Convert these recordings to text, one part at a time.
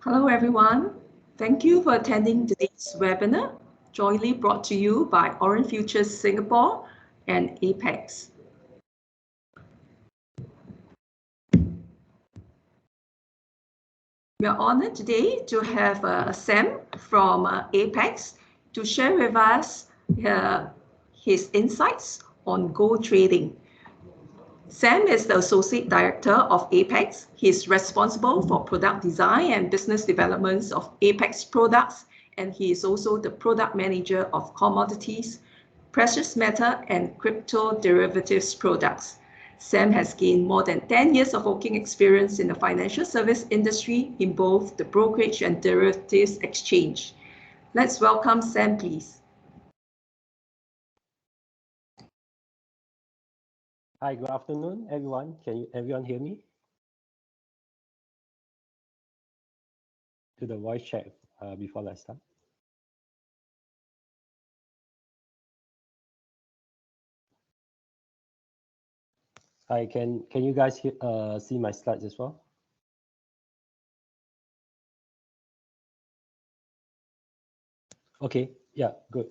Hello, everyone. Thank you for attending today's webinar, jointly brought to you by Orange Futures Singapore and Apex. We are honored today to have Sam from Apex to share with us his insights on gold trading. Sam is the Associate Director of Apex. He is responsible for product design and business developments of Apex products, and he is also the Product Manager of Commodities, Precious Metal, and Crypto Derivatives products. Sam has gained more than 10 years of working experience in the financial service industry in both the brokerage and derivatives exchange. Let's welcome Sam, please. Hi, good afternoon, everyone. Can everyone hear me? To the voice check before I start. Hi, can you guys see my slides as well? Okay, yeah, good.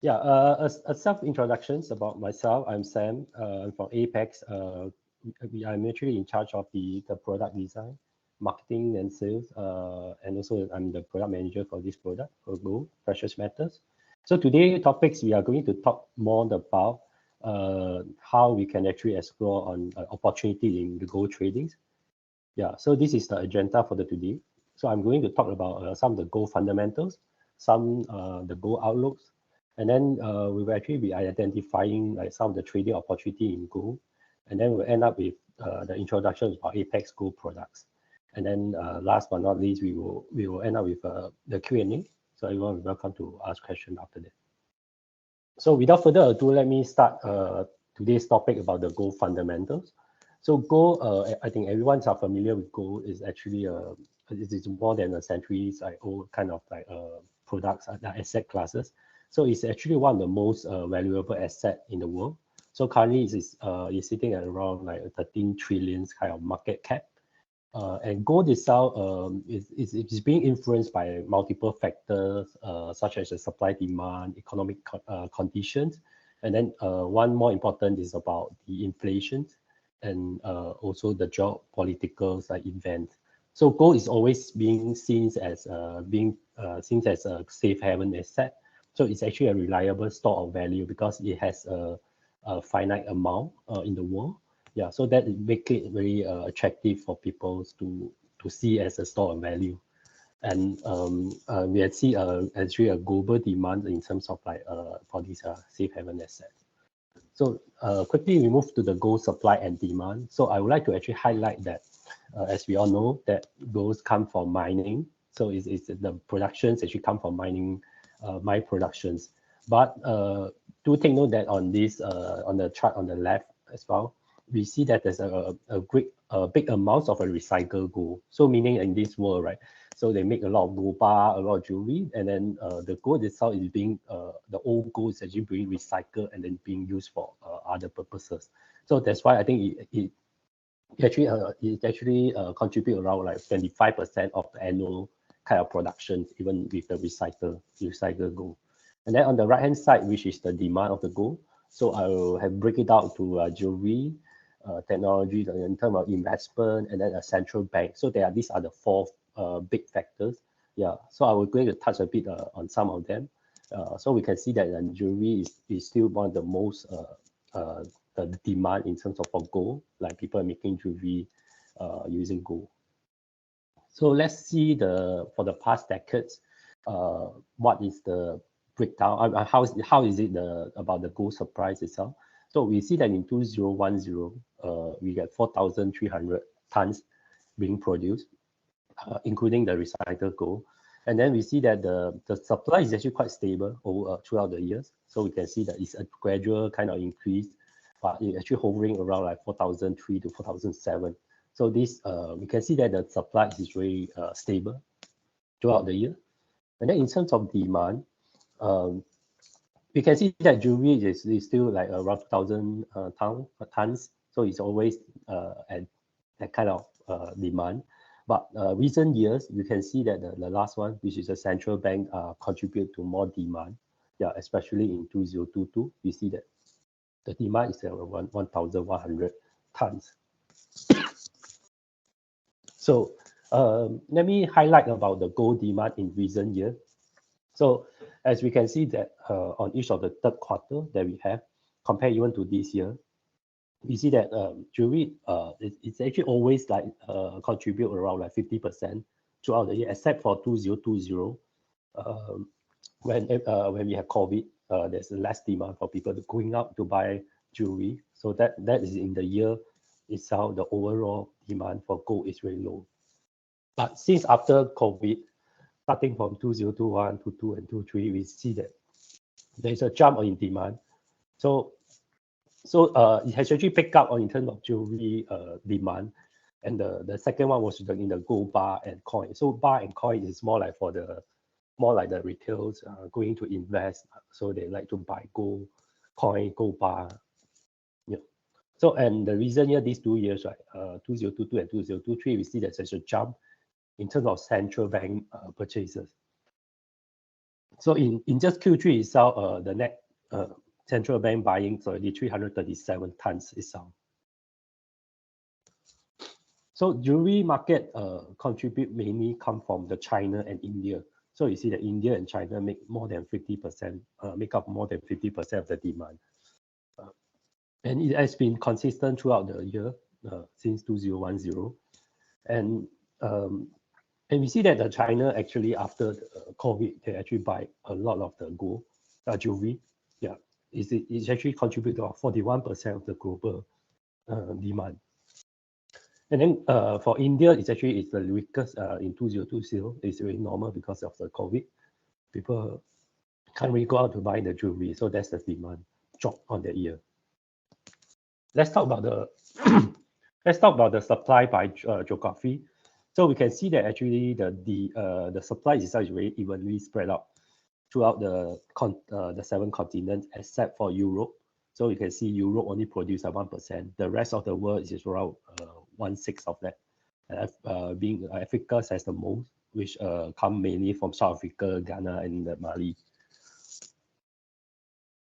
Yeah, a self-introductions about myself. I'm Sam. I'm from Apex. I'm actually in charge of the product design, marketing, and sales. And also, I'm the product manager for this product for gold, precious metals. So today, topics we are going to talk more about how we can actually explore on opportunity in the gold tradings. Yeah, so this is the agenda for the today. So I'm going to talk about some of the gold fundamentals, some the gold outlooks, and then we will actually be identifying like some of the trading opportunity in gold, and then we'll end up with the introduction of Apex Gold products. And then last but not least, we will end up with the Q&A. So everyone is welcome to ask questions after that. So without further ado, let me start today's topic about the gold fundamentals. So gold, I think everyone's are familiar with gold. Is actually it is more than a centuries old kind of like products, asset classes. So it's actually one of the most valuable asset in the world. So currently it's sitting at around like 13 trillion kind of market cap. And gold itself is being influenced by multiple factors such as the supply, demand, economic conditions, and then one more important is about the inflation and also the geopolitical events. So gold is always being seen as a safe haven asset. So it's actually a reliable store of value because it has a finite amount in the world. Yeah, so that make it very attractive for people to see as a store of value. And we had see actually a global demand in terms of like for these safe haven assets. So quickly we move to the gold supply and demand. So I would like to actually highlight that as we all know that gold come from mining. So it's the productions actually come from mining, mine productions. But do take note that on this on the chart on the left as well, we see that there's a big amounts of a recycled gold. So meaning in this world, right? So they make a lot of gold bar, a lot of jewelry, and then the gold itself is being the old gold is actually being recycled and then being used for other purposes. So that's why I think it actually contribute around like 25% of the annual kind of production, even with the recycled gold. And then on the right hand side, which is the demand of the gold. So I will have break it out to jewelry, technology in terms of investment, and then a central bank. So these are the four big factors. Yeah, so I will going to touch a bit on some of them. So we can see that jewelry is still one of the most the demand in terms of for gold, like people are making jewelry using gold. So let's see for the past decades, what is the breakdown? How is it about the gold supply itself? So we see that in 2010, we get 4,300 tons being produced, including the recycled gold. And then we see that the supply is actually quite stable throughout the years. So we can see that it's a gradual kind of increase, but it's actually hovering around like 4,003 to 4,007. So this we can see that the supply is very stable throughout the year. And then in terms of demand, we can see that jewelry is still like around 2,000 tons. So it's always at that kind of demand. But recent years, you can see that the last one, which is the central bank, contribute to more demand. Yeah, especially in 2022, we see that the demand is around 1,100 tons. So let me highlight about the gold demand in recent years. So as we can see that on each of the third quarter that we have, compared even to this year, we see that jewelry it's actually always like contribute around like 50% throughout the year, except for 2020 when we have COVID. There's less demand for people going out to buy jewelry. So that is in the year itself, the overall demand for gold is very low. But since after COVID, starting from 2021, 22, and 23, we see that there's a jump in demand. So it has actually picked up in terms of jewelry demand. And the second one was in the gold bar and coin. So bar and coin is more like the retails going to invest. So they like to buy gold coin, gold bar. Yeah. So and the reason here, these 2 years, right, 2022 and 2023, we see that there's a jump in terms of central bank purchases. So in just Q3 itself, the net central bank buying already 337 tons itself. So jewelry market contribute mainly come from the China and India. So you see that India and China make more than 50%, make up more than 50% of the demand. And it has been consistent throughout the year since 2010. And we see that the China actually after the COVID, they actually buy a lot of the gold jewelry. Yeah, it's actually contribute to 41% of the global demand. And then for India, it's the weakest in 2020. It's very normal because of the COVID. People can't really go out to buy the jewelry, so that's the demand drop on the year. Let's talk about the supply by geography. So we can see that actually the supply itself is very evenly spread out throughout the 7 continents, except for Europe. So you can see Europe only produce 1%. The rest of the world is around 1/6 of that. Being Africa has the most, which come mainly from South Africa, Ghana, and Mali.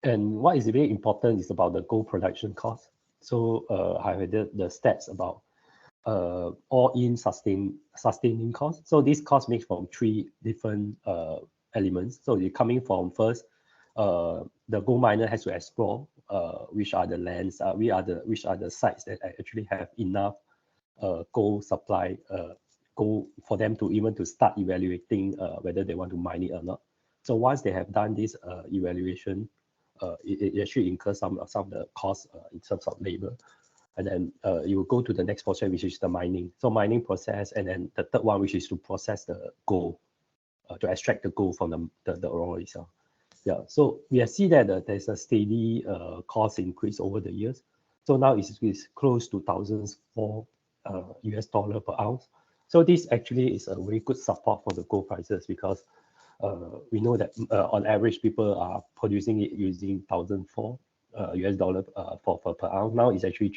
And what is very important is about the gold production cost. So I have the stats about all-in sustaining costs. So this cost makes from 3 different elements. So you're coming from first, the gold miner has to explore which are the lands, which are the sites that actually have enough gold supply, gold for them to even to start evaluating whether they want to mine it or not. So once they have done this evaluation, it actually incurs some of the costs in terms of labor. And then you will go to the next portion, which is the mining. So mining process, and then the third one, which is to process the gold, to extract the gold from the ore itself. Yeah, so we see that there's a steady cost increase over the years. So now it's close to $1,004 US per ounce. So this actually is a very good support for the gold prices, because we know that on average people are producing it using $1,004 US per ounce. Now it's actually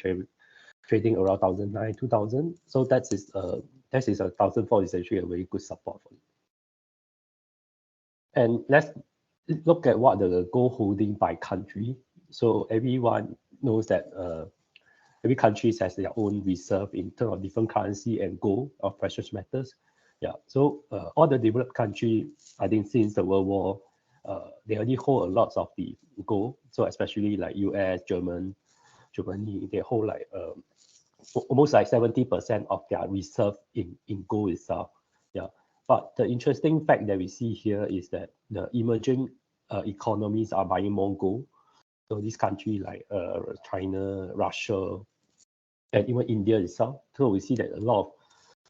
trading around 1,009, 2,000. So that is $1,004 is actually a very good support for it. And let's look at what the gold holding by country. So everyone knows that every country has their own reserve in terms of different currency and gold or precious metals. Yeah, so all the developed countries, I think since the World War, they already hold a lot of the gold. So especially like US, Germany, they hold like almost like 70% of their reserve in gold itself. Yeah, but the interesting fact that we see here is that the emerging economies are buying more gold. So these countries like China, Russia, and even India itself. So we see that a lot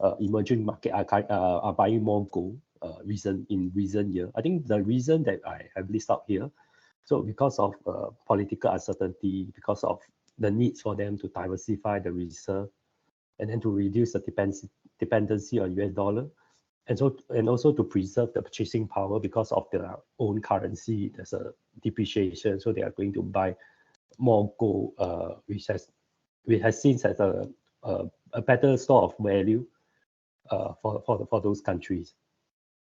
of emerging market are buying more gold in recent years. I think the reason that I have listed out here, so because of political uncertainty, because of the needs for them to diversify the reserve, and then to reduce the dependency on US dollar, and also to preserve the purchasing power because of their own currency. There's a depreciation, so they are going to buy more gold, which has seen as a better store of value for those countries.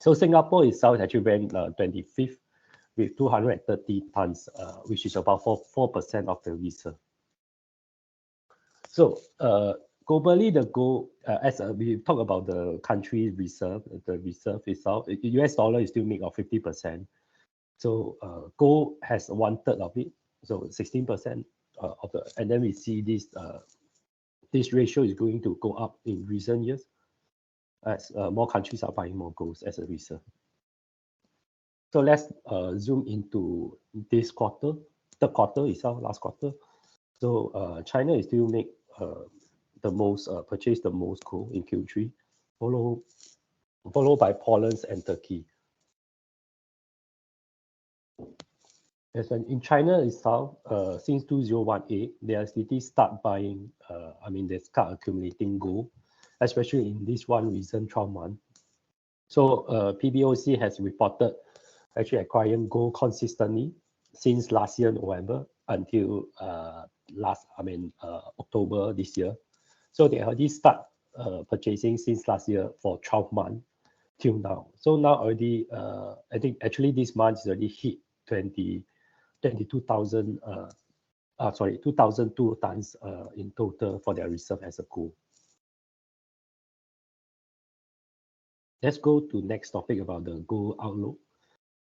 So Singapore itself actually ranked 25th with 230 tons, which is about 4% of the reserve. So globally, the gold, as we talk about the country reserve, the reserve itself, US dollar is still make of 50%. So gold has 1/3 of it, so 16% of the, and then we see this ratio is going to go up in recent years as more countries are buying more gold as a reserve. So let's zoom into this quarter, third quarter itself, last quarter. So China is still make the most purchase the most gold in Q3, followed by Poland and Turkey. Yes, and in China itself, since 2018, they actually start buying. They start accumulating gold, especially in this one recent 12 months. So PBOC has reported actually acquiring gold consistently since last year November until October this year. So they already start purchasing since last year for 12 months till now. So now already, I think actually this month is already hit 22,000 2,002 tons in total for their reserve as a gold. Let's go to next topic about the gold outlook.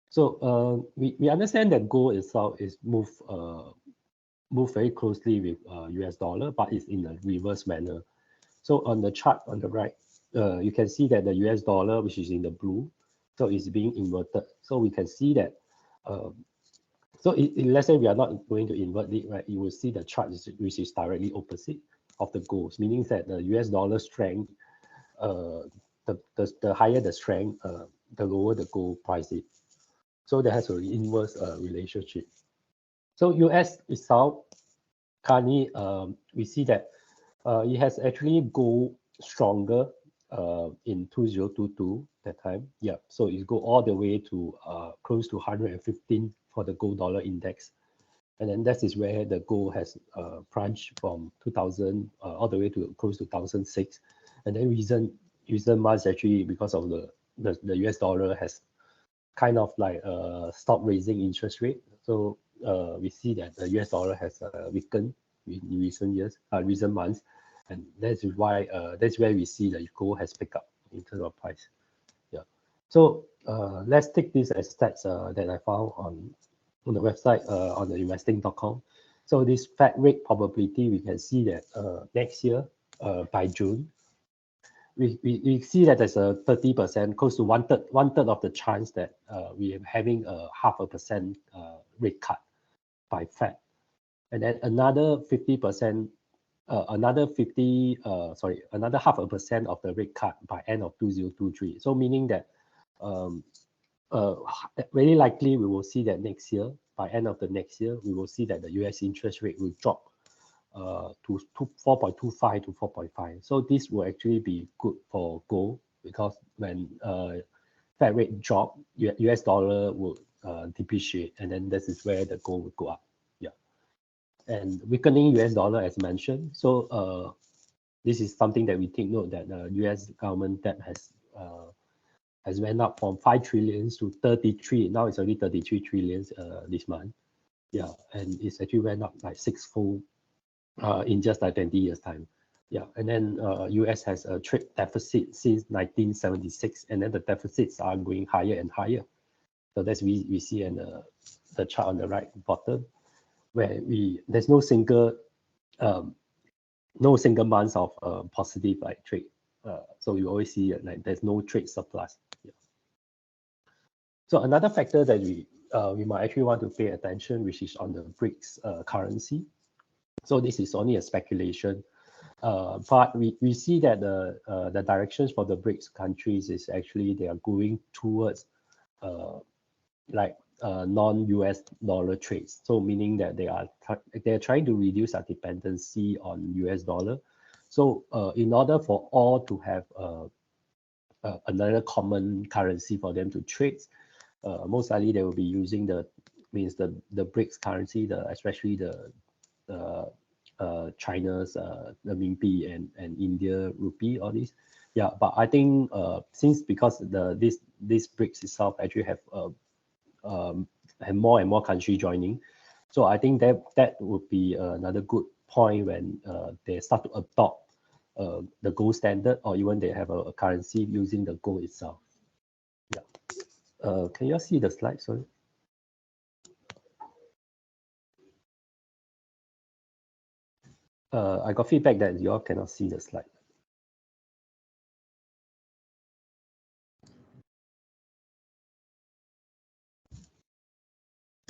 So we understand that gold itself is move very closely with US dollar, but it's in a reverse manner. So on the chart on the right, you can see that the US dollar, which is in the blue, so it's being inverted. So we can see that. So let's say we are not going to invert it, right? You will see the chart which is directly opposite of the gold, meaning that the US dollar strength, the higher the strength, the lower the gold price is. So there has an inverse relationship. So US itself, currently, we see that it has actually go stronger in 2022 that time. Yeah, so it go all the way to close to 115 for the gold dollar index. And then that is where the gold has plunged from 2000 all the way to close to 2006. And then recent months actually, because of the US dollar has kind of like stopped raising interest rate. So we see that the US dollar has weakened in recent years, recent months, and that's why that's where we see that gold has picked up in terms of price. Yeah. So let's take this as stats that I found on the website on the investing.com. So this Fed rate probability, we can see that next year by June, we see that there's a 30%, close to one third of the chance that we are having a 0.5% rate cut by Fed, and then another 50%, another 0.5% of the rate cut by end of 2023. So meaning that very likely we will see that next year, by end of the next year, we will see that the US interest rate will drop to 4.25 to 4.5. So this will actually be good for gold, because when Fed rate drop, US dollar will depreciate, and then this is where the gold will go up. Yeah, and weakening US dollar as mentioned. So this is something that we take note that the US government debt has went up from 5 trillion to 33. Now it's already 33 trillion this month. Yeah, and it's actually went up like sixfold in just like 20 years time. Yeah, and then US has a trade deficit since 1976, and then the deficits are going higher and higher. So that's we see in the chart on the right bottom, where there's no single months of positive like trade. So you always see like there's no trade surplus. Yeah. So another factor that we might actually want to pay attention, which is on the BRICS currency. So this is only a speculation, but we see that the directions for the BRICS countries is actually they are going towards non-US dollar trades. So meaning that they're trying to reduce our dependency on US dollar. So in order for all to have another common currency for them to trade, most likely they will be using the BRICS currency, especially China's renminbi and India rupee, all these. Yeah, but I think since because this BRICS itself actually have more and more countries joining, so I think that would be another good point when they start to adopt the gold standard, or even they have a currency using the gold itself. Yeah. Can you all see the slide? Sorry. I got feedback that you all cannot see the slide.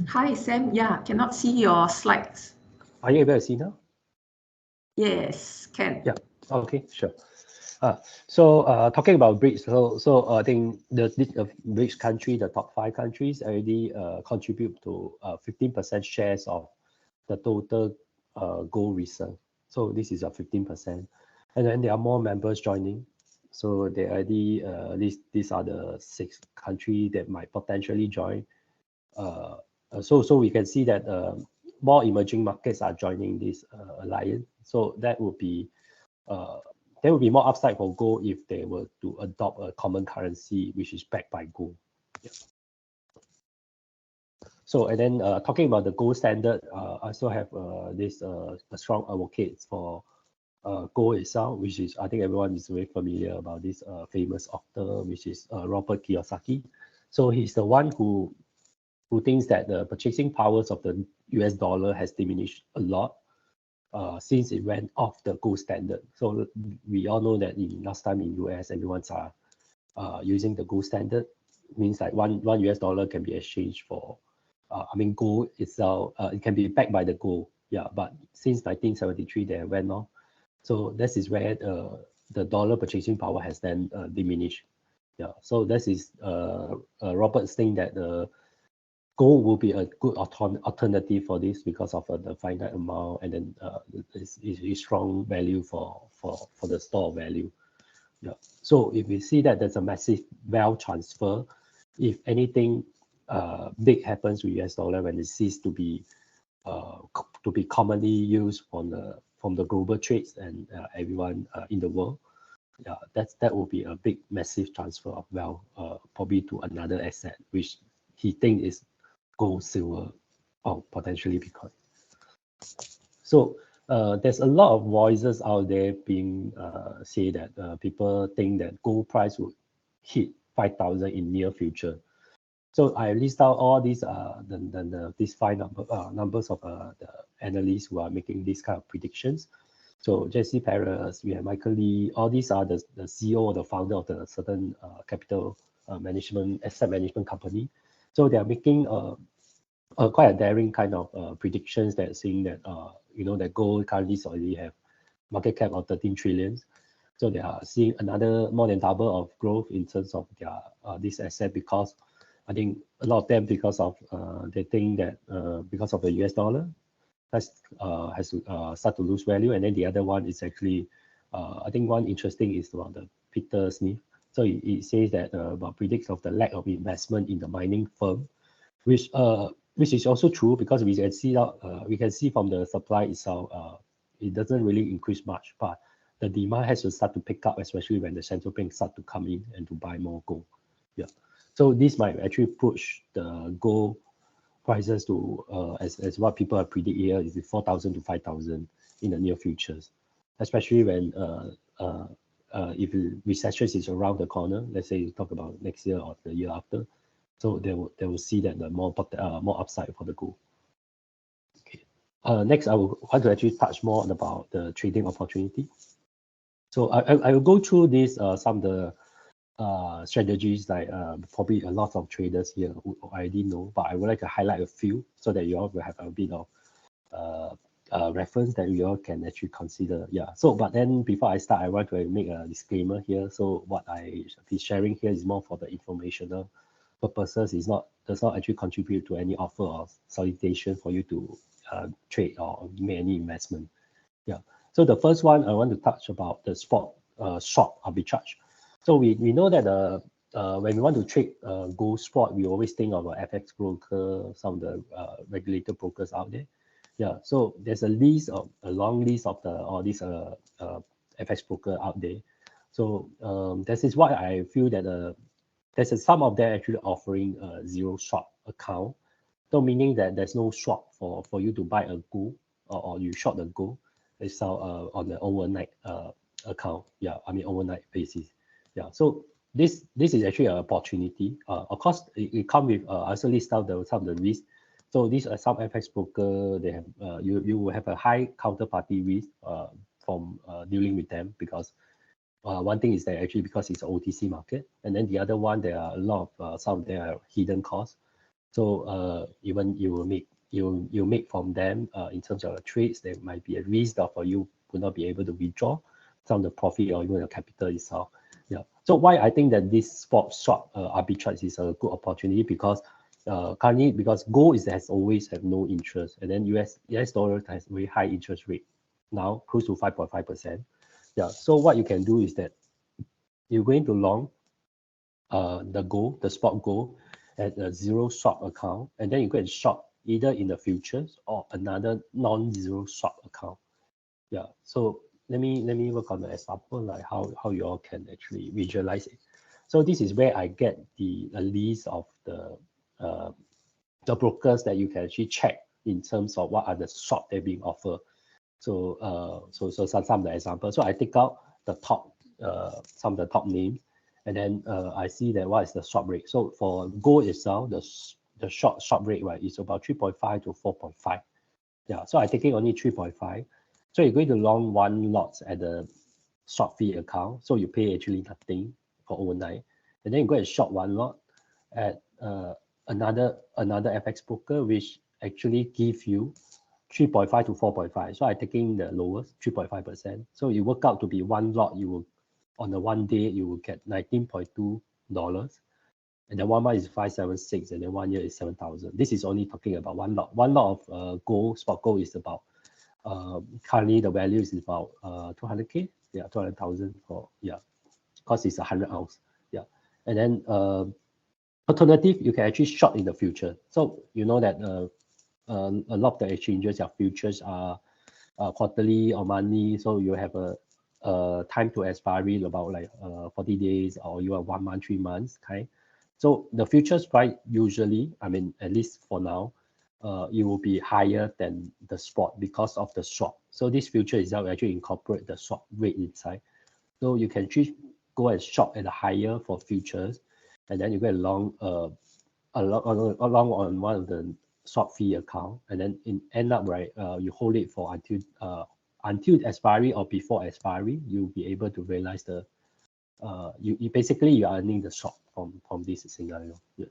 Hi, Sam. Yeah, cannot see your slides. Are you able to see now? Yes, can. Yeah. Okay, sure. So talking about BRICS, so I think the BRICS country, the top 5 countries already contribute to 15% shares of the total gold reserve. So this is a 15%, and then there are more members joining. So they already these are the 6 countries that might potentially join. So we can see that more emerging markets are joining this alliance. So that would be there will be more upside for gold if they were to adopt a common currency which is backed by gold. Yeah. So and then talking about the gold standard, I also have this a strong advocates for gold itself, which is I think everyone is very familiar about this famous author, which is Robert Kiyosaki. So he's the one who thinks that the purchasing powers of the US dollar has diminished a lot since it went off the gold standard. So we all know that in last time in US, everyone's using the gold standard. It means like one US dollar can be exchanged for, I mean, gold itself. It can be backed by the gold. Yeah, but since 1973, they went off. So this is where the dollar purchasing power has then diminished. Yeah, so this is Robert's thing that gold will be a good alternative for this because of the finite amount, and then is strong value for the store value. Yeah. So if we see that there's a massive wealth transfer, if anything big happens with US dollar when it ceases to be commonly used from the global trades and everyone in the world, yeah, that will be a big massive transfer of wealth, probably to another asset which he thinks is gold, silver, or potentially Bitcoin. So there's a lot of voices out there being say that people think that gold price would hit 5,000 in near future. So I list out all these these 5 numbers of the analysts who are making these kind of predictions. So Jesse Paris, we have Michael Lee, all these are the CEO or the founder of the certain capital asset management company. So they are making quite a daring kind of predictions that saying that that gold currently already have market cap of 13 trillion. So they are seeing another more than double of growth in terms of their this asset, because I think a lot of them because of they think that because of the US dollar has to start to lose value, and then the other one is actually I think one interesting is about the Peter Smith. So he says that about predicts of the lack of investment in the mining firm, which is also true, because we can see from the supply itself, it doesn't really increase much, but the demand has to start to pick up, especially when the central bank start to come in and to buy more gold. Yeah, so this might actually push the gold prices to as what people are predict here is 4,000 to 5,000 in the near futures, especially when if recession is around the corner. Let's say you talk about next year or the year after. So they will see that the more upside for the gold. Okay. Next, I will want to actually touch more about the trading opportunity. So I will go through this some of the strategies like probably a lot of traders here who already know, but I would like to highlight a few so that you all will have a bit of reference that you all can actually consider. Yeah. So, but then before I start, I want to make a disclaimer here. So what I be sharing here is more for the informational purposes. Does not actually contribute to any offer or solicitation for you to trade or make any investment. Yeah. So the first one I want to touch about the spot short arbitrage. So we know that when we want to trade gold spot, we always think of a FX broker, some of the regulated brokers out there. Yeah. So there's a long list of all these FX broker out there. So this is why I feel that there's some of them actually offering a zero swap account. So meaning that there's no swap for you to buy a gold or you short the gold. It's on the overnight account. Yeah, I mean overnight basis. Yeah, so this is actually an opportunity. Of course, it comes with I also list out some of the risks. So these are some FX broker. They have you will have a high counterparty risk from dealing with them, because one thing is that actually because it's an OTC market, and then the other one, there are a lot of some of them are hidden costs. So even you will make from them in terms of the trades, there might be a risk that for you will not be able to withdraw some of the profit or even the capital itself. Yeah. So why I think that this spot swap arbitrage is a good opportunity, because currently, because gold has always have no interest, and then US dollar has very high interest rate now, close to 5.5%. Yeah. So what you can do is that you're going to long the spot gold at a zero swap account, and then you go and short either in the futures or another non-zero swap account. Yeah. So let me work on the example, like how you all can actually visualize it. So this is where I get a list of the brokers that you can actually check in terms of what are the swap they're being offered. So some of the examples. So I take out the top some of the top names, and then I see that what is the swap rate. So for gold itself, the short swap rate, right, is about 3.5 to 4.5. Yeah, so I'm taking only 3.5. So you're going to long one lot at the swap fee account, so you pay actually nothing for overnight, and then you go and short one lot at another FX broker, which actually give you 3.5 to 4.5. So I'm taking the lowest, 3.5%. So you work out to be one lot, you will on the one day you will get $19.2, and then 1 month is 576, and then 1 year is 7,000. This is only talking about one lot. One lot of gold, spot gold, is about currently the value is about 200K. Yeah, 200,000 for, yeah, because it's 100 ounce. Yeah, and then alternative, you can actually short in the future. So you know that a lot of the exchanges, their futures are quarterly or monthly, so you have a time to expiry about like 40 days, or you have 1 month, 3 months kind. So the futures price usually, I mean, at least for now, it will be higher than the spot because of the swap. So this future itself actually incorporate the swap rate inside. So you can go and shop at a higher for futures, and then you go along along on one of the swap fee account, and then end up, right, you hold it for until expiry or before expiry, you'll be able to realize the you basically you're earning the swap from this scenario. Yeah.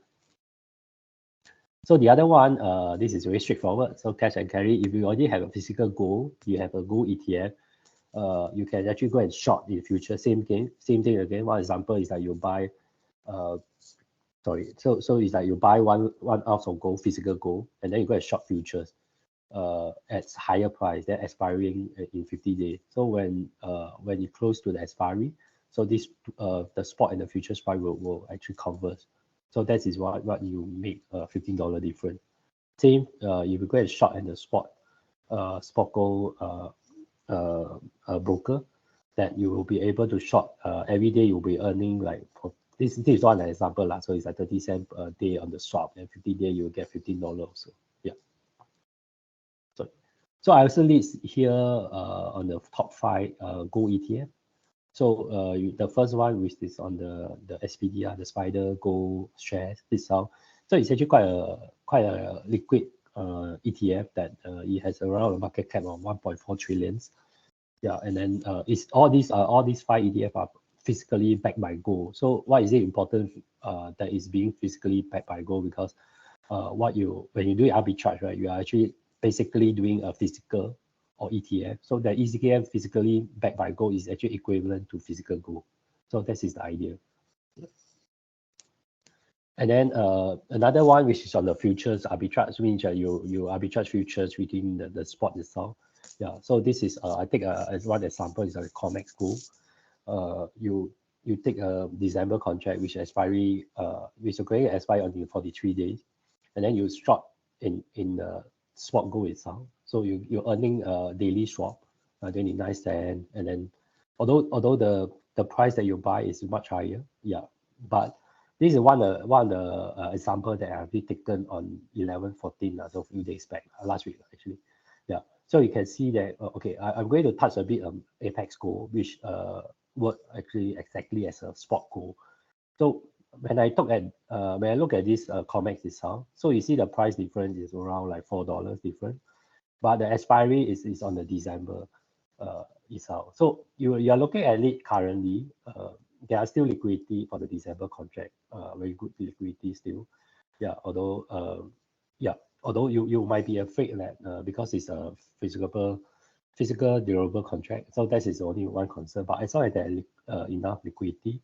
So the other one, this is very straightforward. So cash and carry. If you already have a physical gold, you have a gold ETF, you can actually go and short in the future. Same thing again. One example is that you buy so it's like you buy one ounce of gold, physical gold, and then you go and short futures at higher price, then expiring in 50 days. So when it close to the expiry, so this the spot and the futures price will actually converge. So that is what you make $15 difference. Same if you go and short in the spot gold broker, that you will be able to short every day. You'll be earning like for this is one example lah. So it's like 30 cents a day on the swap, and 50 day you will get $15. So yeah. So I also list here on the top 5 gold ETF. So the first one, which is on the SPDR, the Spider Gold Shares itself. So it's actually quite a liquid ETF that it has around a market cap of 1.4 trillion. Yeah, and then it's all these 5 ETF are physically backed by gold. So why is it important that it's being physically backed by gold? Because when you do arbitrage, right, you are actually basically doing a physical or ETF. So the ETF physically backed by gold is actually equivalent to physical gold. So that is the idea. And then another one, which is on the futures arbitrage, means that you arbitrage futures within the spot itself. Yeah. So this is I take as one example is like COMEX Gold. You take a December contract which expiry which is going to expire on 43 days, and then you short in the spot gold itself. So you're earning a daily swap, 29 cents, and then although the price that you buy is much higher. Yeah, but this is one of the example that I've taken on 11/14, so a few days back, last week actually. Yeah, so you can see that okay, I'm going to touch a bit on Apex Gold, which work actually exactly as a spot gold. So when I look at this COMEX itself, so you see the price difference is around like $4 different, but the expiry is on the December itself. So you are looking at it currently. There are still liquidity for the December contract. Very good liquidity still. Yeah, although you might be afraid that because it's a physical durable contract, so that is only one concern. But as long as there is enough liquidity,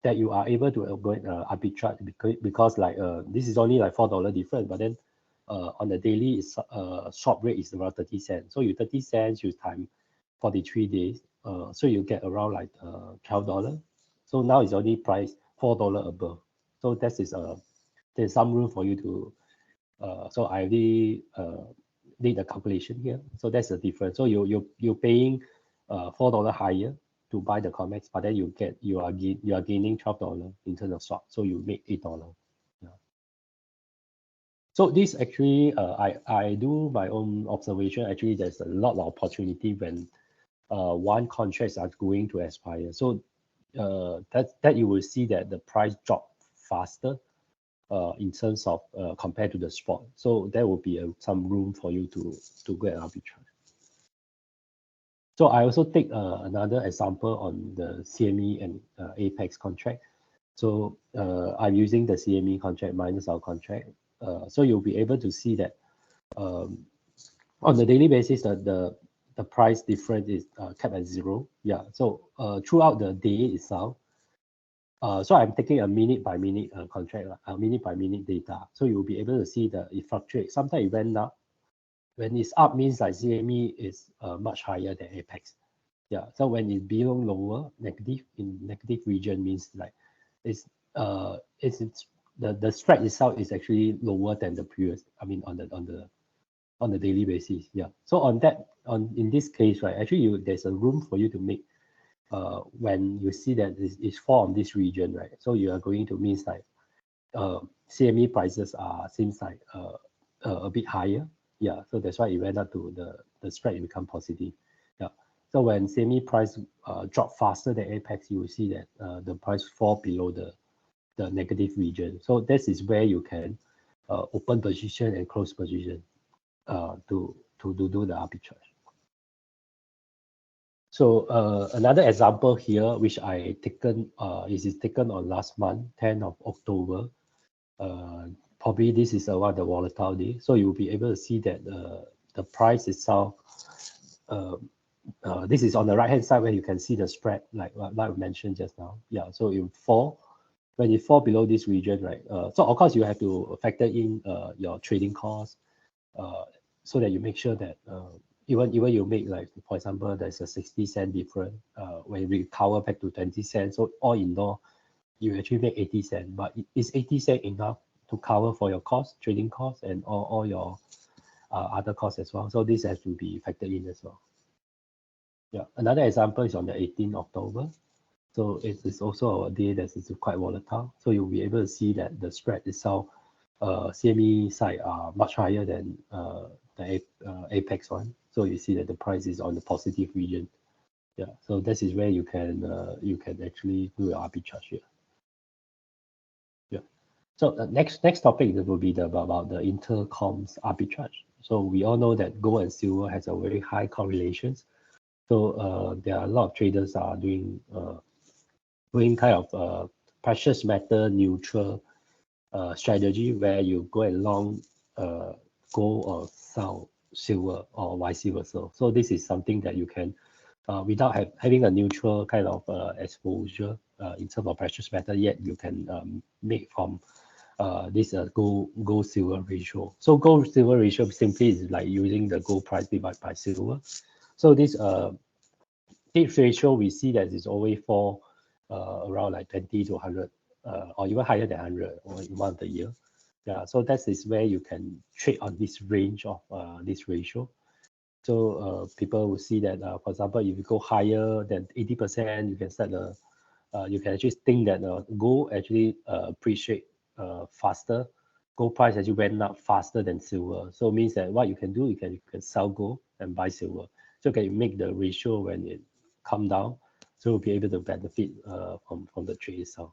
that you are able to avoid arbitrage because like this is only like $4 difference, but then on the daily is swap rate is around 30 cents. So you 30 cents you time 43 days, so you get around like $12. So now it's only priced $4 above. So that is there's some room for you to so I already did the calculation here. So that's the difference. So you're paying $4 higher to buy the COMEX, but then you are gaining $12 in terms of swap. So you make $8. Yeah. So this actually I do my own observation. Actually, there's a lot of opportunity when one contracts are going to expire. So that you will see that the price drop faster in terms of compared to the spot. So there will be some room for you to get arbitrage. So I also take another example on the CME and Apex contract. So I'm using the CME contract minus our contract. So you'll be able to see that on the daily basis, the price difference is kept at 0. Yeah. So throughout the day itself, so I'm taking a minute by minute contract, minute by minute data. So you'll be able to see that it fluctuates. Sometimes it went up. When it's up means like CME is much higher than Apex. Yeah. So when it's below lower, negative in negative region means like it's the spread itself is actually lower than the previous. I mean on the daily basis. Yeah. So in this case, right, actually there's a room for you to make when you see that it's fall on this region, right? So you are going to means like CME prices seems like a bit higher. Yeah, so that's why it went up to the spread become positive. Yeah, so when CME price drop faster than Apex, you will see that the price fall below the negative region. So this is where you can open position and close position to do the arbitrage. So another example here, which I taken is taken on last month, 10th of October. Probably this is one of the volatile day. So you'll be able to see that the price itself, this is on the right hand side where you can see the spread, like I mentioned just now. Yeah, so it fall. When it fall below this region, right? So of course you have to factor in your trading costs so that you make sure that even you make like, for example, there's a 60-cent difference when we recover back to 20 cents. So all in all, you actually make 80 cents. But is 80 cents enough to cover for your costs, trading costs, and all your other costs as well? So this has to be factored in as well. Yeah. Another example is on the 18th October. So it is also a day that is quite volatile. So you'll be able to see that the spread itself, CME side are much higher than the Apex one. So you see that the price is on the positive region. Yeah. So this is where you can actually do your arbitrage here. Yeah. So the next topic will be about the intercoms arbitrage. So we all know that gold and silver has a very high correlations. So there are a lot of traders are doing kind of precious metal neutral strategy where you go along gold or sell silver or vice versa. So this is something that you can without having a neutral kind of exposure in terms of precious metal, yet you can make from this gold silver ratio. So gold silver ratio simply is like using the gold price divided by silver. So this ratio we see that is always fall around like 20 to 100 or even higher than 100 or in one of the year. Yeah, so that is where you can trade on this range of this ratio. So people will see that, for example, if you go higher than 80%, you can start you can actually think that gold actually appreciate faster. Gold price actually went up faster than silver. So it means that what you can do, you can sell gold and buy silver. So you can make the ratio when it come down. So you'll be able to benefit from the trade itself.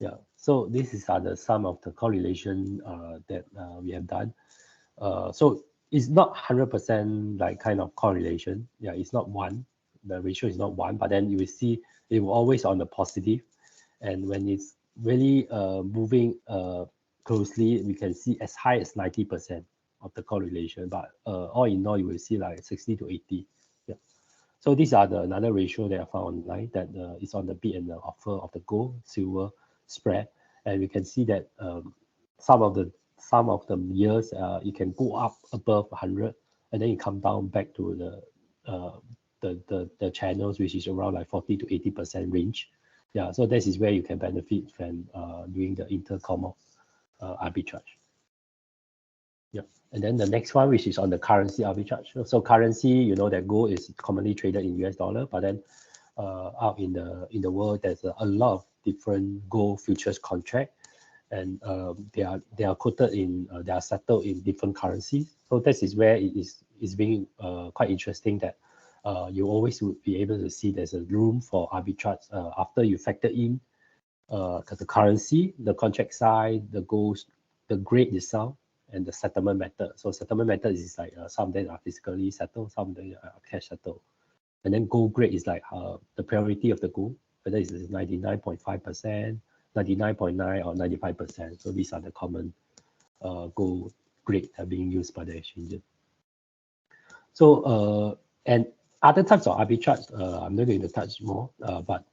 Yeah. So this is the some of the correlation that we have done. So it's not 100% like kind of correlation. Yeah, it's not one. The ratio is not one, but then you will see it will always on the positive. And when it's really moving closely, we can see as high as 90% of the correlation. But all in all, you will see like 60 to 80. Yeah. So these are another ratio that I found online that is on the bid and the offer of the gold, silver spread. And we can see that some of the years it can go up above 100 and then it come down back to the channels which is around like 40 to 80% range. Yeah, so this is where you can benefit from doing the intercom arbitrage. Yeah, and then the next one, which is on the currency arbitrage. So currency, you know that gold is commonly traded in US dollar, but then out in the world, there's a lot of different gold futures contract, and they are quoted in they are settled in different currencies. So this is where it is being quite interesting that you always would be able to see there's a room for arbitrage after you factor in the currency, the contract size, the goals, the grade itself, and the settlement method. So settlement method is like some that are physically settled, some that are cash settled. And then gold grade is like the priority of the gold, whether it's 99.5%, 99.9 or 95%. So these are the common gold grade that are being used by the exchanges. So and other types of arbitrage, I'm not going to touch more, but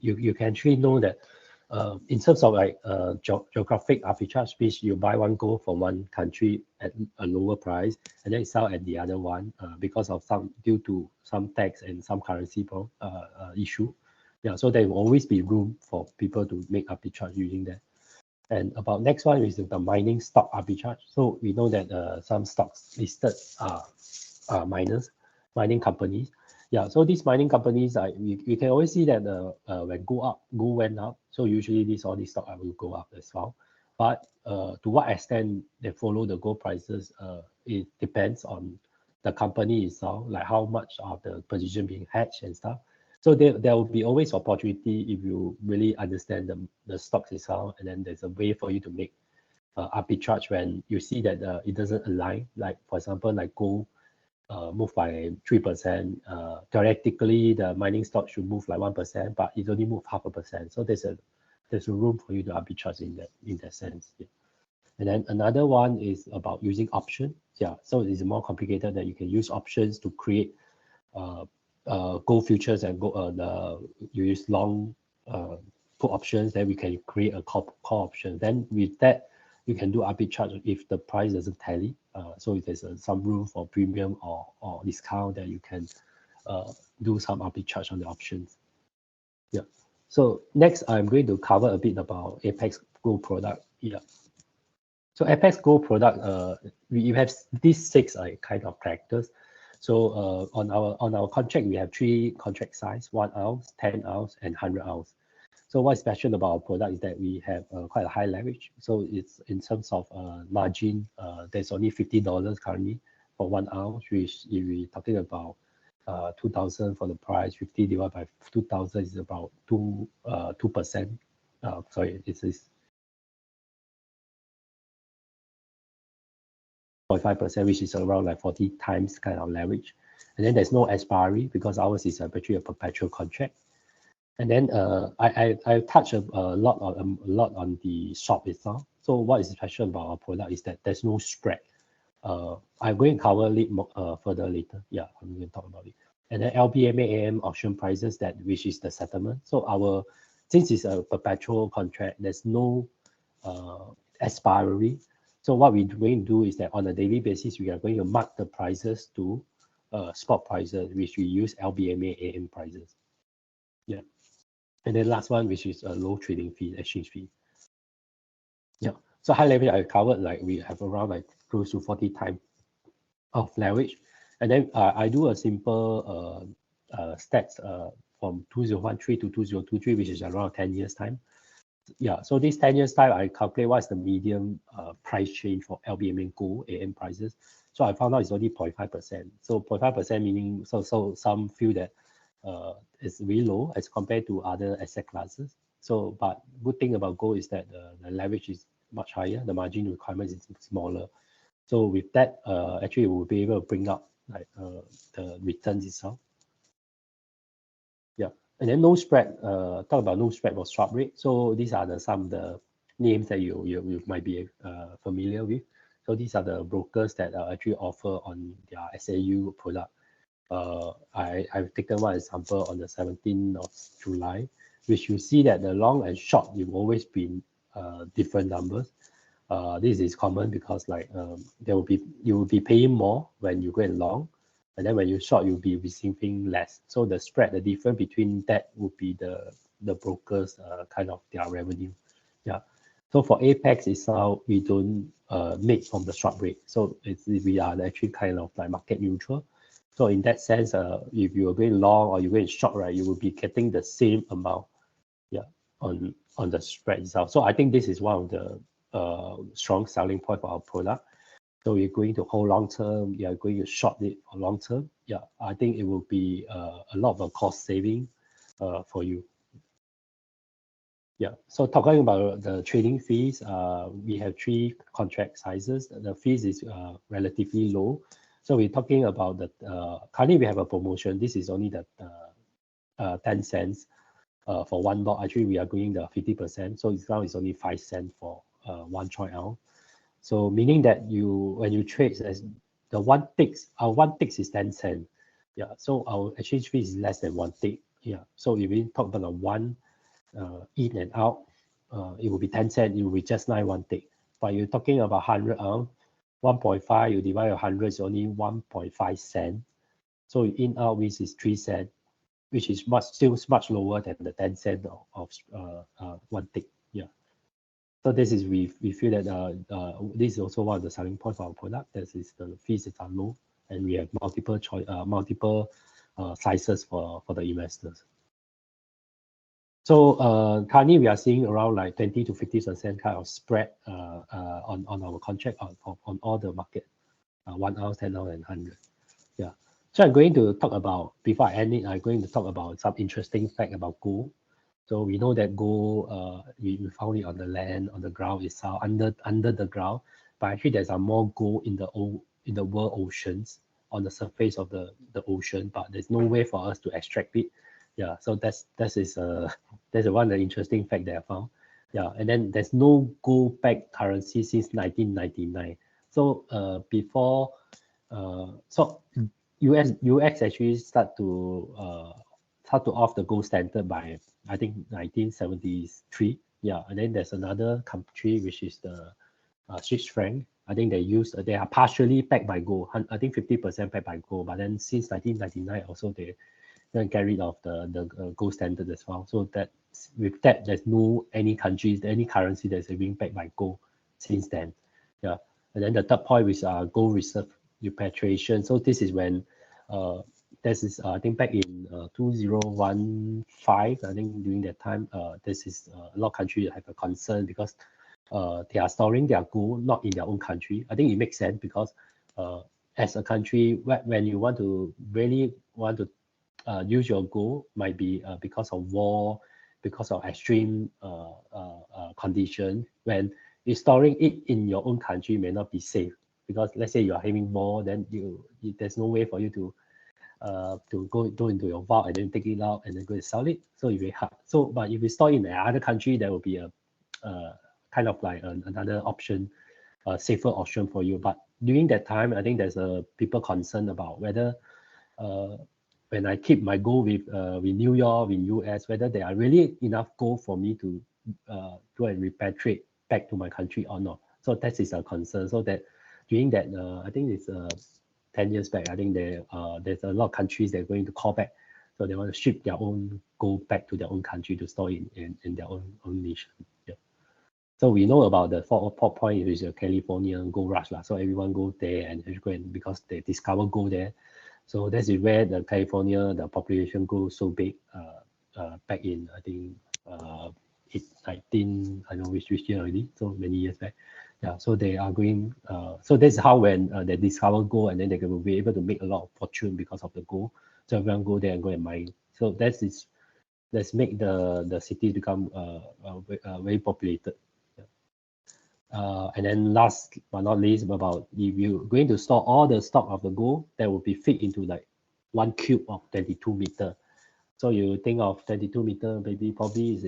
you can actually know that in terms of like geographic arbitrage, which you buy one gold from one country at a lower price and then sell at the other one because of due to some tax and some currency issue. Yeah, so there will always be room for people to make arbitrage using that. And about next one is the mining stock arbitrage. So we know that some stocks listed are mining companies. Yeah, so these mining companies, we can always see that when gold went up, so usually all these stocks will go up as well. But to what extent they follow the gold prices, it depends on the company itself, like how much of the position being hedged and stuff. So there will be always opportunity if you really understand the stocks itself, and then there's a way for you to make arbitrage when you see that it doesn't align. Like for example, like gold move by 3%. Theoretically, the mining stock should move like 1%, but it only move 0.5%. So there's a room for you to arbitrage in that sense. Yeah. And then another one is about using option. Yeah, so it's more complicated that you can use options to create gold futures and you use long put options. Then we can create a call option. Then with that, you can do arbitrage if the price doesn't tally. So if there's some room for premium or discount, that you can do some arbitrage on the options. Yeah. So next, I'm going to cover a bit about Apex Gold product. Yeah. So Apex Gold product, we have these 6 kind of characters. So on our contract, we have 3 contract size: 1 ounce, 10 ounce, and 100 ounce. So what's special about our product is that we have quite a high leverage. So it's in terms of margin, there's only $50 currently for 1 ounce, which if we're talking about 2,000 for the price, 50 divided by 2,000 is about 2%. Sorry, it's 0.5%, which is around like 40 times kind of leverage. And then there's no expiry because ours is actually a perpetual contract. And then I touch a lot on the shop itself. So what is special about our product is that there's no spread. I'm going to cover it further later. Yeah, I'm going to talk about it. And then LBMA option prices, which is the settlement. So since it's a perpetual contract, there's no expiry. So what we're going to do is that on a daily basis, we are going to mark the prices to spot prices, which we use LBMA prices. Yeah. And then last one, which is a low trading fee, exchange fee. Yeah. So high leverage, I covered like we have around like close to 40 times of leverage. And then I do a simple stats from 2013 to 2023, which is around 10 years time. Yeah, so this 10 years time, I calculate what's the median price change for LBM and gold AM prices. So I found out it's only 0.5%. So 0.5% meaning, so some feel that it's really low as compared to other asset classes. So, but good thing about gold is that the leverage is much higher, the margin requirement is smaller. So with that, actually we'll be able to bring up like the returns itself. Yeah, and then no spread. Talk about no spread or swap rate. So these are some of the names that you might be familiar with. So these are the brokers that actually offer on their SAU product. I've taken one example on the 17th of July, which you see that the long and short you've always been different numbers. This is common because like you will be paying more when you go in long, and then when you short you'll be receiving less. So the spread, the difference between that would be the brokers kind of their revenue. Yeah. So for Apex itself, we don't make from the swap rate. So we are actually kind of like market neutral. So in that sense, if you are going long or you're going short, right, you will be getting the same amount, yeah, on the spread itself. So I think this is one of the strong selling point for our product. So you're going to hold long term, you're going to short it for long term. Yeah, I think it will be a lot of cost saving for you. Yeah, so talking about the trading fees, we have 3 contract sizes. The fees is relatively low. So we're talking about the currently we have a promotion. This is only the 10 cents for one lot. Actually, we are going the 50%. So it's now it's only 5 cents for 1 troy ounce. So meaning that when you trade, as the our one ticks is 10 cents. Yeah, so our exchange fee is less than 1 tick. Yeah, so if we talk about the one in and out, it will be 10 cents. It will be just 1 tick. But you're talking about 100 ounce, 1.5, you divide 100 is only 1.5 cents. So in out, which is 3 cents, which is still much lower than the 10 cents of 1 tick. Yeah. So this is we feel that this is also one of the selling points of our product. That is the fees are low, and we have multiple sizes for the investors. So currently we are seeing around like 20 to 50% kind of spread on our contract on all the market, 1 ounce, 10 ounce, and 100. Yeah. So I'm going to talk about, before I end it, I'm going to talk about some interesting fact about gold. So we know that gold, we found it on the land, on the ground itself, under the ground. But actually, there's more gold in the world oceans, on the surface of the ocean. But there's no way for us to extract it. Yeah. So that's one of the interesting fact that I found. Yeah. And then there's no gold-backed currency since 1999. So before, so US actually start to off the gold standard by I think 1973. Yeah, and then there's another country which is the Swiss franc. I think they are partially backed by gold. I think 50% backed by gold. But then since 1999 also they get rid of the gold standard as well. So that with that there's no any currency that's being backed by gold since then. Yeah, and then the third point is gold reserve repatriation. So this is when this is I think back in 2015. I think during that time, this is a lot of countries have a concern because they are storing their gold not in their own country. I think it makes sense because as a country, when you really want to use your gold, might be because of war, because of extreme condition. When you're storing it in your own country, may not be safe because let's say you are having war, then there's no way for you to go into your vault and then take it out and then go and sell it. So it's very hard. So, but if you store in another country, there will be a kind of like another option, a safer option for you. But during that time, I think there's people concerned about whether when I keep my gold with New York, in US, whether there are really enough gold for me to go and repatriate back to my country or not. So that is a concern. So that during that, I think it's 10 years back, I think there's a lot of countries that are going to call back. So they want to ship their own gold back to their own country to store in their own nation. Yeah. So we know about the port point, which is a California gold rush lah. So everyone go there and go, and because they discover gold there. So that's where the California, the population grew so big back in, I think, 19, I don't know which year already, so many years back. Yeah, so they are going, so that's how when they discover gold, and then they will be able to make a lot of fortune because of the gold. So everyone go there and go and mine. So that's make the city become very populated. And then last but not least, about if you're going to store all the stock of the gold, that will be fit into like 1 cube of 22 meter. So you think of 22 meter, maybe probably is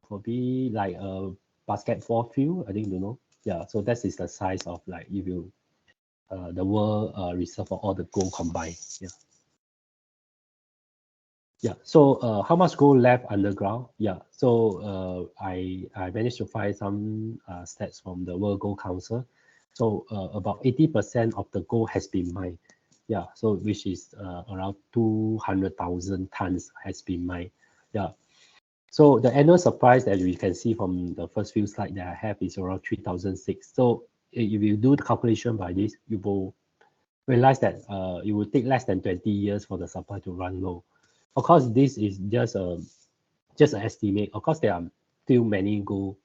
probably like a basketball field, I think, you know. Yeah, so that is the size of like if you the world reserve for all the gold combined. Yeah. Yeah, so how much gold left underground? Yeah, so I managed to find some stats from the World Gold Council. So about 80% of the gold has been mined. Yeah, so which is around 200,000 tons has been mined. Yeah, so the annual supply that we can see from the first few slides that I have is around 3,006. So if you do the calculation by this, you will realize that it will take less than 20 years for the supply to run low. Of course, this is just an estimate. Of course, there are still many gold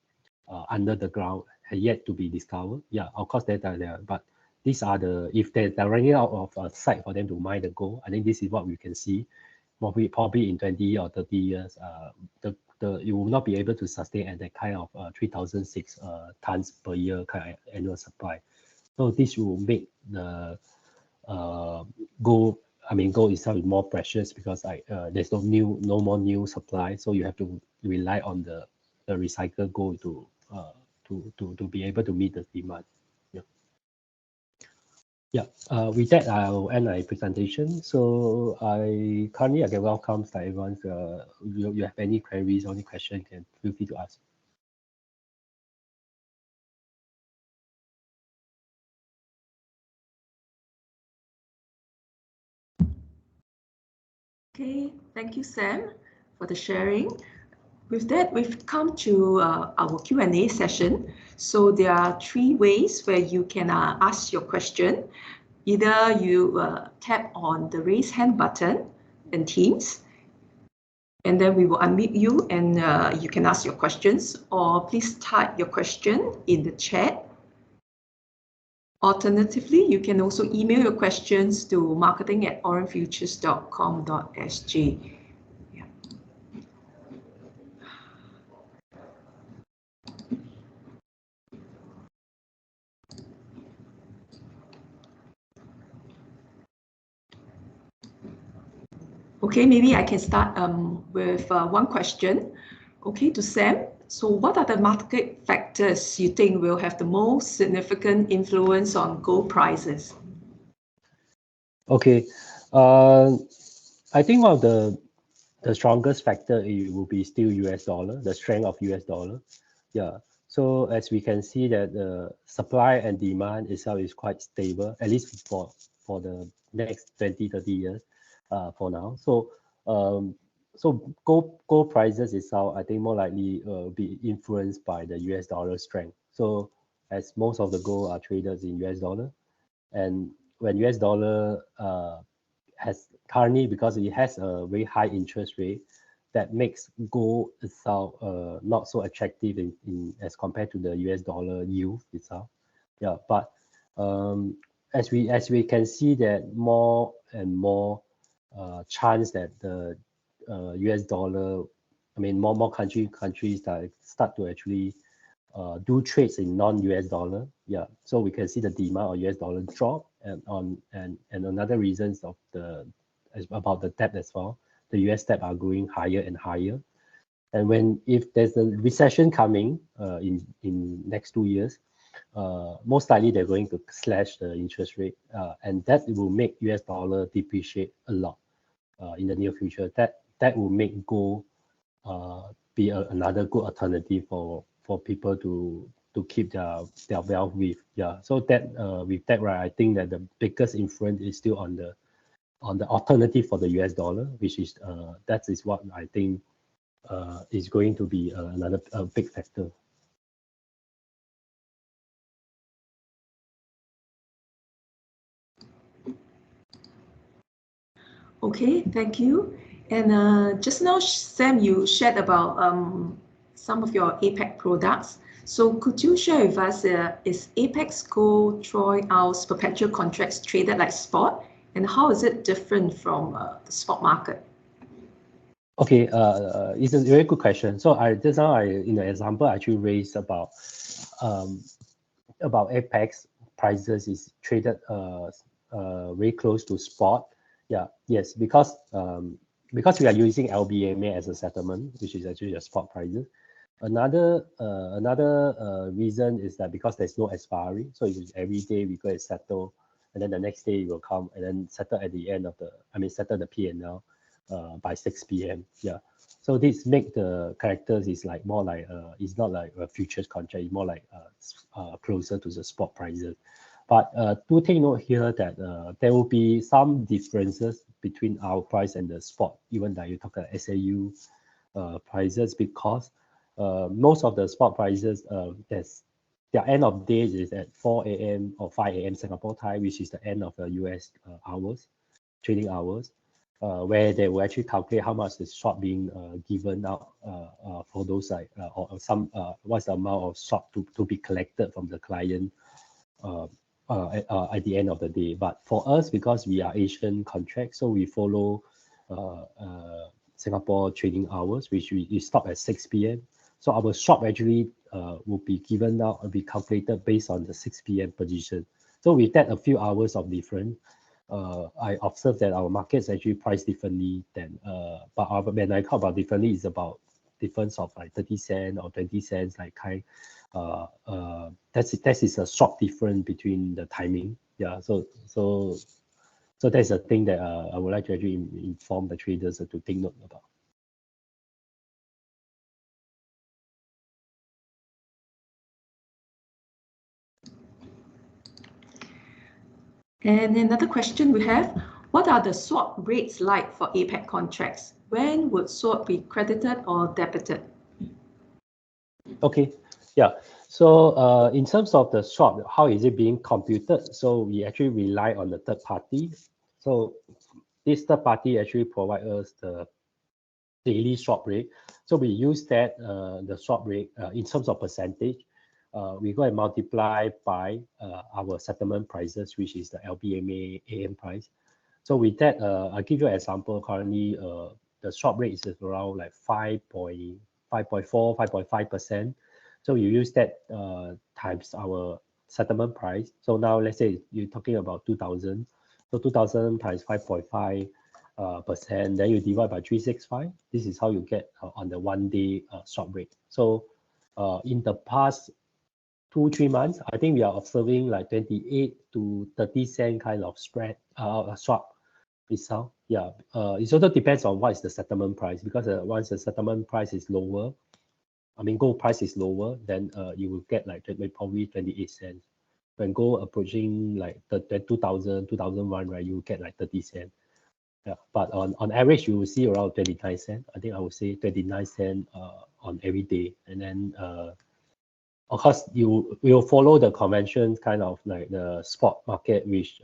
under the ground yet to be discovered. Yeah, of course, there are, but these are the, if they're running out of a site for them to mine the gold, I think this is what we can see. Probably in 20 or 30 years, you will not be able to sustain at that kind of 3,006 tons per year kind of annual supply. So this will make the gold, I mean, gold itself is more precious because there's no more new supply. So you have to rely on the recycled gold to be able to meet the demand. Yeah. Yeah. With that, I'll end my presentation. So I can welcome everyone. You have any queries or any questions, you can feel free to ask. Okay, thank you, Sam, for the sharing. With that, we've come to our Q&A session. So there are 3 ways where you can ask your question. Either you tap on the raise hand button in Teams, and then we will unmute you and you can ask your questions, or please type your question in the chat. Alternatively, you can also email your questions to marketing@orangefutures.com.sg. Okay, maybe I can start with one question. Okay, to Sam. So what are the market factors you think will have the most significant influence on gold prices? Okay, I think one of the strongest factor it will be still US dollar, the strength of US dollar. Yeah. So as we can see that the supply and demand itself is quite stable, at least for the next 20, 30 years for now. So so gold prices itself, I think more likely be influenced by the US dollar strength. So as most of the gold are traded in US dollar, and when US dollar has currently, because it has a very high interest rate, that makes gold itself not so attractive in as compared to the US dollar yield itself. Yeah, but as we can see that more and more chance that the US dollar, I mean more countries that start to actually do trades in non-US dollar. Yeah, so we can see the demand on US dollar drop, and another reasons of about the debt as well. The US debt are going higher and higher, and if there's a recession coming in next 2 years, most likely they're going to slash the interest rate, and that will make US dollar depreciate a lot in the near future. That will make gold be another good alternative for people to keep their wealth with. Yeah, so that with that, right, I think that the biggest influence is still on the alternative for the US dollar, which is that is what I think is going to be another big factor. Okay, thank you. And just now, Sam, you shared about some of your APEC products. So could you share with us, is Apex Gold Troy Ounce perpetual contracts traded like spot? And how is it different from the spot market? Okay, it's a very good question. So just now in the example I actually raised about Apex prices is traded very close to spot. Yeah, yes, because we are using LBMA as a settlement, which is actually a spot prices. Another reason is that because there's no expiry, so every day we go and settle, and then the next day it will come and then settle at the end of settle the P&L by 6 p.m. Yeah. So this make the characters is like more like it's not like a futures contract, it's more like closer to the spot prices. But do take note here that there will be some differences between our price and the spot, even that you talk about SAU prices, because most of the spot prices, their end of day is at 4 a.m. or 5 a.m. Singapore time, which is the end of the US hours, trading hours, where they will actually calculate how much is short being given out for those like or some what's the amount of short to be collected from the client at the end of the day. But for us, because we are Asian contracts, so we follow Singapore trading hours, which we stop at 6 p.m. So our shop actually will be given out and be calculated based on the 6 p.m. position. So with that, a few hours of difference, I observed that our markets actually price differently than, when I talk about differently, it's about difference of like 30 cents or 20 cents, like kind. That is a short difference between the timing. Yeah, so that's a thing that I would like to actually inform the traders to take note about. And another question we have, what are the swap rates like for APEC contracts? When would swap be credited or debited? Okay, yeah. So in terms of the swap, how is it being computed? So we actually rely on the third party. So this third party actually provide us the daily swap rate. So we use that the swap rate in terms of percentage. We go and multiply by our settlement prices, which is the LBMA AM price. So with that, I'll give you an example. Currently, the swap rate is around like 5.4, 5.5%. So you use that times our settlement price. So now let's say you're talking about 2,000. So 2,000 times 5.5%, then you divide by 365. This is how you get on the 1 day swap rate. So in the past 2-3 months, I think we are observing like 28 to 30 cent kind of spread swap itself. Yeah, it also depends on what is the settlement price, because once the settlement price is lower, gold price is lower, then you will get like probably 28 cents. When gold approaching like the 2000, 2001, right, you will get like 30 cents. Yeah, but on average, you will see around 29 cents. I think I would say 29 cents on every day. And then of course, you will follow the convention kind of like the spot market, which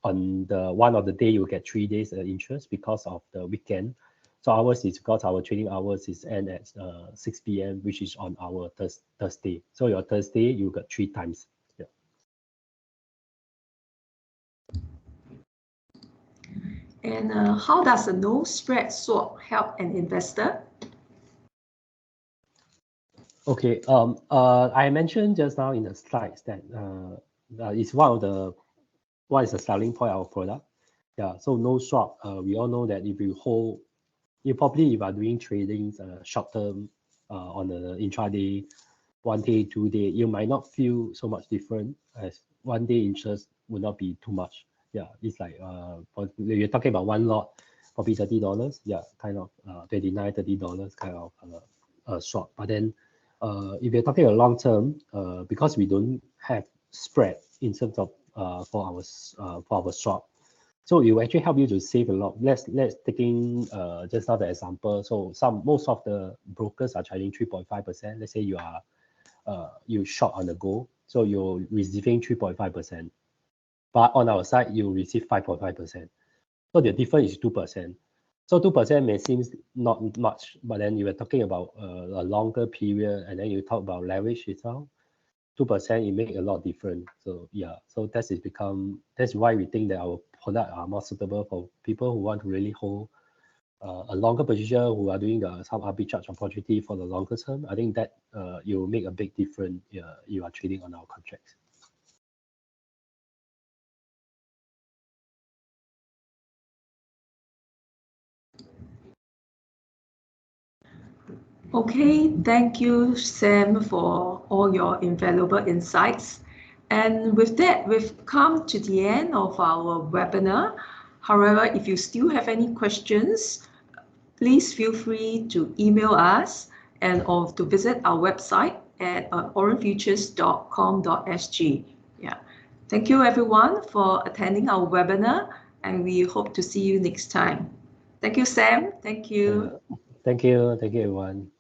on the one of the day you get 3 days interest because of the weekend. So ours is because our trading hours is end at 6 p.m., which is on our Thursday. So your Thursday you got 3 times. Yeah. And how does a no spread swap help an investor? Okay. I mentioned just now in the slides that it's what is the selling point of our product. Yeah. So no swap. We all know that if you hold, you probably if are doing trading short term on the intraday, 1 day, 2 day, you might not feel so much different as 1 day interest would not be too much. Yeah, it's like you're talking about one lot, probably $30. Yeah, kind of $29, $30 kind of swap. But then if you're talking a long term, because we don't have spread in terms of for our swap, so it will actually help you to save a lot. Let's taking just now the example. So most of the brokers are charging 3.5%. Let's say you are you short on the gold, so you're receiving 3.5%. But on our side, you receive 5.5%. So the difference is 2%. So 2% may seem not much, but then you were talking about a longer period, and then you talk about leverage itself. 2%, it make a lot different. So yeah, so that's why we think that our product are more suitable for people who want to really hold a longer position, who are doing some arbitrage opportunity for the longer term. I think that it will make a big difference. You are trading on our contracts. Okay, thank you, Sam, for all your invaluable insights. And with that, we've come to the end of our webinar. However, if you still have any questions, please feel free to email us or to visit our website at orangefutures.com.sg. Yeah. Thank you, everyone, for attending our webinar, and we hope to see you next time. Thank you, Sam. Thank you. Thank you, everyone.